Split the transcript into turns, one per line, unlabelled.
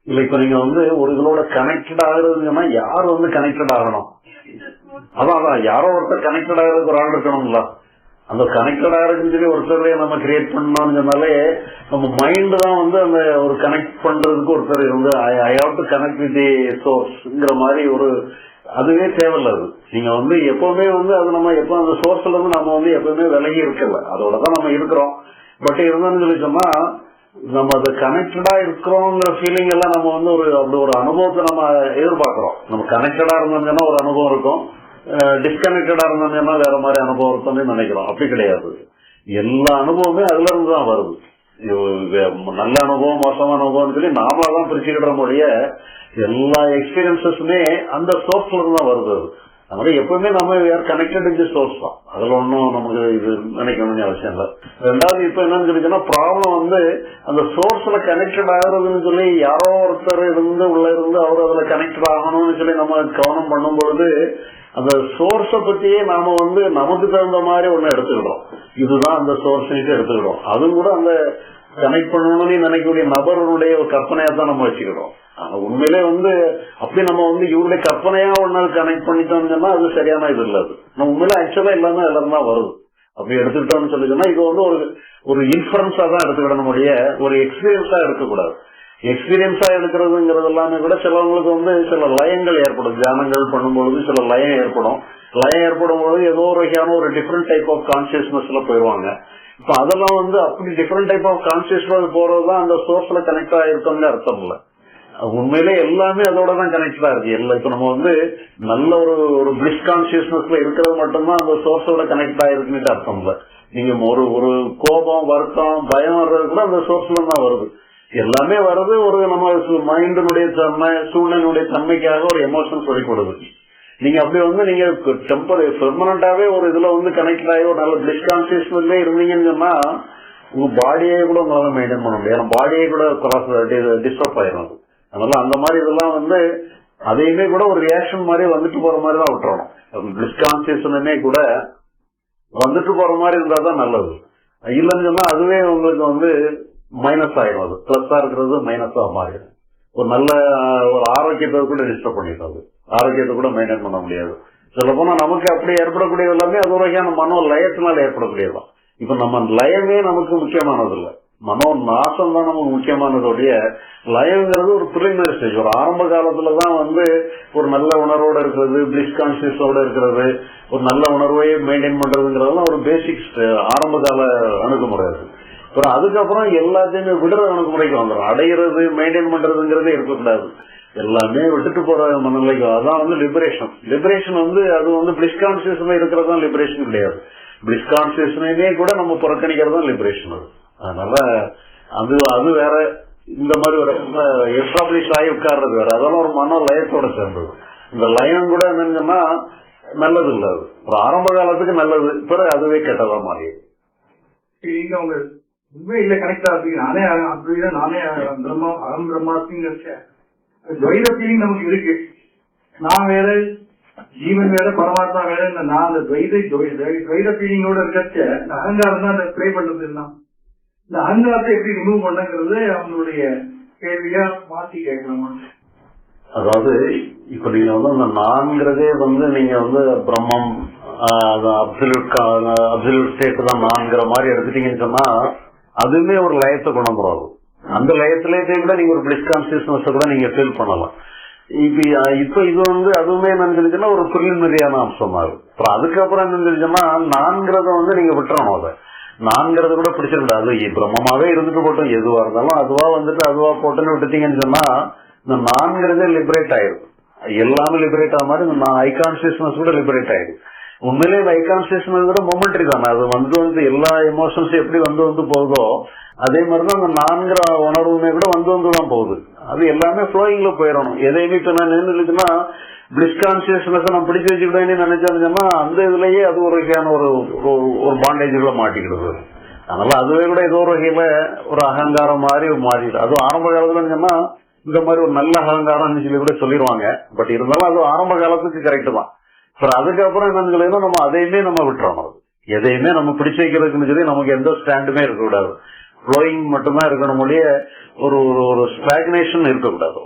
இல்ல இப்ப நீங்க ஒரு இதோட கனெக்டட் ஆகுறதுன்னா யாரு கனெக்டட் ஆகணும்? அதான் யாரோ ஒருத்தர் கனெக்டட் ஆகிறதுக்கு ஒரு ஆள் இருக்கணும்ல. அந்த கனெக்டட் ஆகிறதுன்னு சொல்லி ஒருத்தரையே நம்ம கிரியேட் பண்ணோம்னாலே நம்ம மைண்ட் தான் அந்த ஒரு கனெக்ட் பண்றதுக்கு ஒருத்தர் I have to connect with the சோர்ஸ்ங்கிற மாதிரி அதுவே தேவையில்ல. அது நீங்க எப்பவுமே அது நம்ம எப்ப அந்த சோர்ஸ்ல இருந்து நம்ம எப்பவுமே விலகி இருக்கல, அதோடதான் நம்ம இருக்கிறோம். பட் இருந்தாலும் சொல்லி சொன்னா நம்ம அதை கனெக்டடா இருக்கிறோங்கிற ஃபீலிங் எல்லாம் நம்ம அப்படி ஒரு அனுபவத்தை நம்ம எதிர்பார்க்கிறோம். நம்ம கனெக்டடா இருந்தோம்னா ஒரு அனுபவம் இருக்கும், டிஸ்கனெக்டடா இருந்தோம்னா வேற மாதிரி அனுபவம் இருக்கும்னு நினைக்கிறோம். அப்படி கிடையாது. எல்லா அனுபவமே அதுல இருந்து தான் வருது. நல்ல அனுபவம் மோசமான அனுபவம் சொல்லி நாமளா தான் பிரிச்சுக்கிற மொழிய எல்லா எக்ஸ்பீரியன்ஸஸுமே அந்த சோர்ஸ்ல இருந்து தான் வருது. அதனால எப்பவுமே நம்ம கனெக்டட் இன் தி சோர்ஸ் தான். அதுல ஒன்னும் நமக்கு இது நினைக்கணும்னு அவசியம் இல்லை. ரெண்டாவது இப்ப என்னன்னு சொல்லிச்சுன்னா ப்ராப்ளம் அந்த சோர்ஸ்ல கனெக்டட் ஆகுறதுன்னு சொல்லி யாரோ ஒருத்தர் உள்ள இருந்து அவர் அதுல கனெக்டட் ஆகணும்னு சொல்லி நம்ம கவனம் பண்ணும் பொழுது அந்த சோர்ஸ பத்தியே நாம நமக்கு தகுந்த மாதிரி ஒண்ணு எடுத்துக்கிட்டோம். இதுதான் அந்த சோர்ஸ் எடுத்துக்கிட்டோம். அதுவும் கூட அந்த கனெக்ட் பண்ணணும்னு நினைக்கக்கூடிய நபருடைய ஒரு கற்பனையா தான் நம்ம வச்சுக்கிறோம். உண்மையிலே அப்படி நம்ம இவருடைய கற்பனையா ஒன்னு கனெக்ட் பண்ணிட்டோம்னா அது சரியான இது இல்ல. அது நம்ம உண்மையில ஆக்சுவலா எல்லாமே எல்லாரும் தான் வருது. அப்படி எடுத்துக்கிட்டோம்னு சொல்லிச்சோம்னா இது ஒரு இன்ஃபரன்ஸா தான் எடுத்துக்கிடணும், ஒரு எக்ஸ்பீரியன்ஸா எடுக்கக்கூடாது. எக்ஸ்பீரியன்ஸா எடுக்கிறதுங்கிறது எல்லாமே கூட சிலவங்களுக்கு சில லயங்கள் ஏற்படும். தியானங்கள் பண்ணும்பொழுது சில லயம் ஏற்படும். லயம் ஏற்படும் பொழுது ஏதோ ஒரு வகையான ஒரு டிஃபரெண்ட் டைப் ஆஃப் கான்சியஸ்னஸ்ல போயிடுவாங்க. இப்ப அதெல்லாம் அப்படி டிஃபரெண்ட் டைப் ஆஃப் கான்சியஸ்னஸ் போறதுதான் அந்த சோர்ஸ்ல கனெக்ட் ஆயிருக்கோம்னு அர்த்தம் இல்ல. உண்மையிலே எல்லாமே அதோட தான் கனெக்டடா இருக்கு. எல்லாம் இப்ப நம்ம நல்ல ஒரு பிளிஸ் கான்சியஸ்னஸ்ல இருக்கிறது மட்டும்தான் அந்த சோர்ஸோட கனெக்ட் ஆயிருக்குன்னு அர்த்தம் இல்ல. நீங்க ஒரு கோபம், வருத்தம், பயம் வர்றது கூட அந்த சோர்ஸ்ல தான் வருது. எல்லாமே வருது நம்ம மைண்டினுடைய தன்மை, சூழ்நிலையுடைய தன்மைக்காக ஒரு எமோஷன்ஸ் வெளிப்படுது. நீங்க அப்படி நீங்க பெர்மனண்டாவே ஒரு இதுல கனெக்ட் ஆகி ஒரு நல்ல பிளிஸ் கான்சியஸ்னஸ்ல இருந்தீங்கன்னு சொன்னா உங்க பாடியே கூட உங்களால மெயின்டைன் பண்ண முடியாது. பாடியே கூட டிஸ்டர்ப் ஆயிரும். அதனால அந்த மாதிரி இதெல்லாம் அதையுமே கூட ஒரு ரியாக்ஷன் மாதிரி வந்துட்டு போற மாதிரி தான் விட்டுறணும். பிளிஸ் கான்சியஸ்னே கூட வந்துட்டு போற மாதிரி இருந்தா தான் நல்லது. இல்லைன்னு சொன்னா அதுவே உங்களுக்கு மைனஸ் ஆயிடும். அது பிளஸ்ஸா இருக்கிறது மைனஸா மாறிடும். ஒரு நல்ல ஒரு ஆரோக்கியத்தை கூட டிஸ்டர்ப் பண்ணிடுறது. ஆரோக்கியத்தை கூட மெயின்டைன் பண்ண முடியாது. சொல்ல போனா நமக்கு அப்படி ஏற்படக்கூடிய எல்லாமே அது ஒரு வகையான மனோ லயத்தினால ஏற்படக்கூடியதான். இப்ப நம்ம லயமே நமக்கு முக்கியமானது இல்லை, மனோ நாசம் தான் நமக்கு முக்கியமானதோடைய. லயங்கிறது ஒரு பிரிலிமினரி ஸ்டேஜ். ஒரு ஆரம்ப காலத்துலதான் ஒரு நல்ல உணர்வோட இருக்கிறது, பிளிஸ் கான்சியஸோட இருக்கிறது, ஒரு நல்ல உணர்வையே மெயின்டைன் பண்றதுங்கிறதெல்லாம் ஒரு பேசிக் ஆரம்ப கால அணுகுமுறை இருக்கு. அப்புறம் அதுக்கப்புறம் எல்லாத்தையுமே விடுற அணுகுமுறைக்கு வந்துடும். அடையிறது, மெயின்டைன் பண்றதுங்கிறதே இருக்கக்கூடாது. எல்லாமே விட்டுட்டு போற மனநிலைக்கு அதான் லிபரேஷன். லிபரேஷன் அது பிளிஸ் கான்சியஸ்ல இருக்கிறது தான் லிபரேஷன் கிடையாது. பிளிஸ் கான்சியஸ்னே கூட நம்ம புறக்கணிக்கிறது தான் லிபரேஷன். அது அதனால அது வேற. இந்த மாதிரி ஒரு எஸ்டாப்ளிஷ் ஆகி உட்கார்றது வேற. அதெல்லாம் ஒரு மன லயத்தோட சேர்ந்தது. இந்த லயம் கூட என்னன்னா நல்லது இல்ல. அது ஒரு ஆரம்ப காலத்துக்கு நல்லது, பிறகு அதுவே கெட்டதா மாறி
உண்மையில கனெக்ட் ஆகுது. நானே அப்படிதான் நானே அகம் பிரம்மாஸ்மின்னு இருக்கேன். துவைத ஃபீலிங் நமக்கு இருக்கு. நான் வேற, ஜீவன் வேற, பரமாத்மா வேற. நான் அந்த துவைத ஃபீலிங்கோட இருக்கச்ச இந்த அகங்காரம் தான் அந்த ப்ளே பண்றது எல்லாம். இந்த அகங்காரத்தை எப்படி ரிமூவ் பண்ணங்கிறது அவங்களுடைய கேள்வியா மாத்தி கேட்கலாமா?
அதாவது இப்ப நீங்க அந்த நான்கிறதே நீங்க பிரம்மம் அப்சல்யூட் ஸ்டேட் தான் நான்கிற மாதிரி எடுத்துட்டீங்கன்னு சொன்னா அதுவுமே ஒரு லயத்தை கொண்டு வந்துடும். அந்த லயத்திலேயே கூட நீங்க ஒரு பிளிஸ் கான்சியஸ்னஸ் கூட நீங்க ஃபீல் பண்ணலாம். இப்ப இது அதுவுமே என்னன்னு சொல்லிச்சுன்னா ஒரு பிரிலிமினரியான அம்சமா இருக்கும். அப்புறம் அதுக்கப்புறம் என்னன்னு சொல்லிச்சோன்னா நான்கிறத நீங்க விட்டுறணும். அதை நான்கிறது கூட பிடிச்சிருக்காது. அது பிரம்மமாவே இருந்துட்டு போட்டோம், எதுவா இருந்தாலும் அதுவா அதுவா போட்டுன்னு விட்டுட்டீங்கன்னு சொன்னா இந்த நான்கிறதே லிபரேட் ஆயிடும். எல்லாமே லிபரேட் ஆக மாதிரி இந்த ஐ கான்சியஸ்னஸ் கூட லிபரேட் ஆயிடும். உண்மையிலே ஐ கான்சியஸ்னஸ் கூட மொமெண்ட்ரி தானே. அது எல்லா எமோஷன்ஸும் எப்படி போகுதோ அதே மாதிரிதான் அந்த நான்கிற உணர்வுமே கூட வந்துதான் போகுது. அது எல்லாமே ஃப்ளோயிங்ல போயிடணும். எதையுமே இப்ப நான் நின்றுச்சுன்னா பிளிஸ் கான்சியஸ்னஸ் நம்ம பிடிச்சு வச்சுக்கிட்டேன்னு நினைச்சோம்னா அந்த இதுலயே அது ஒரு வகையான ஒரு பாண்டேஜ்ல மாட்டிக்கிடுது. அதனால அதுவே கூட ஏதோ ஒரு வகையில ஒரு அகங்காரம் மாதிரி மாறிடுது. அதுவும் ஆரம்ப காலத்துல சொன்னா இந்த மாதிரி ஒரு நல்ல அகங்காரம் சொல்லி கூட சொல்லிடுவாங்க. பட் இருந்தாலும் அது ஆரம்ப காலத்துக்கு கரெக்ட் தான். அப்புறம் அதுக்கப்புறம் என்னன்னு சொல்லினா நம்ம அதையுமே நம்ம விட்டுறோம். எதையுமே நம்ம பிடிச்சு வைக்கிறதுக்குன்னு சொல்லி நமக்கு எந்த ஸ்டாண்டுமே இருக்கக்கூடாது. ஃப்ளோயிங் மட்டும்தான் இருக்கணும் ஒழிய ஒரு ஒரு ஸ்டாக்னேஷன் இருக்கக்கூடாது.